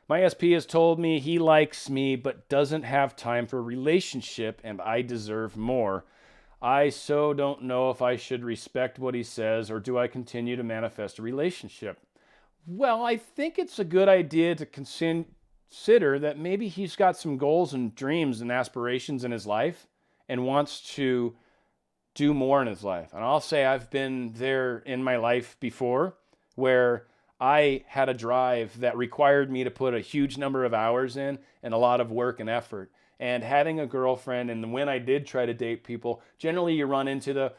My SP has told me he likes me but doesn't have time for a relationship and I deserve more. I so don't know if I should respect what he says or do I continue to manifest a relationship. Well, I think it's a good idea to consider that maybe he's got some goals and dreams and aspirations in his life and wants to do more in his life. And I'll say I've been there in my life before where I had a drive that required me to put a huge number of hours in and a lot of work and effort. And having a girlfriend, and when I did try to date people, generally you run into the,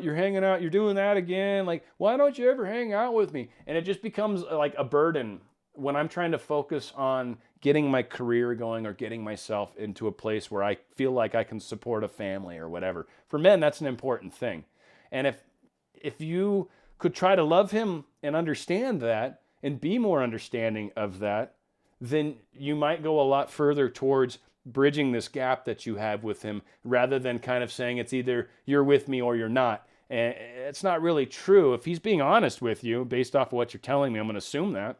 you're hanging out, you're doing that again. Like, why don't you ever hang out with me? And it just becomes like a burden when I'm trying to focus on getting my career going or getting myself into a place where I feel like I can support a family or whatever. For men, that's an important thing. And if you could try to love him and understand that and be more understanding of that, then you might go a lot further towards bridging this gap that you have with him rather than kind of saying it's either you're with me or you're not. And it's not really true. If he's being honest with you based off of what you're telling me, I'm going to assume that,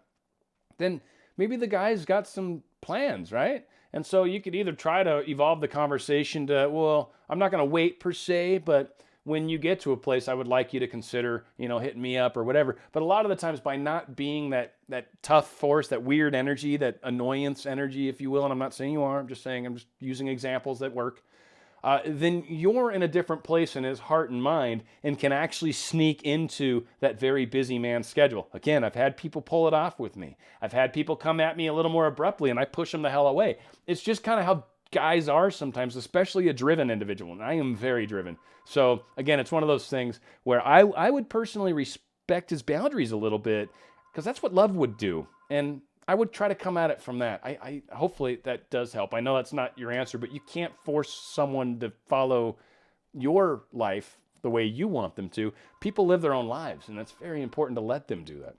then maybe the guy's got some plans, right? And so you could either try to evolve the conversation to, well, I'm not going to wait per se, but when you get to a place, I would like you to consider, hitting me up or whatever. But a lot of the times by not being that tough force, that weird energy, that annoyance energy, if you will, and I'm not saying you are, I'm just using examples that work, then you're in a different place in his heart and mind and can actually sneak into that very busy man's schedule. Again, I've had people pull it off with me. I've had people come at me a little more abruptly and I push them the hell away. It's just kind of how guys are sometimes, especially a driven individual. And I am very driven. So again, it's one of those things where I would personally respect his boundaries a little bit because that's what love would do. And I would try to come at it from that. I hopefully that does help. I know that's not your answer, but you can't force someone to follow your life the way you want them to. People live their own lives, and it's very important to let them do that.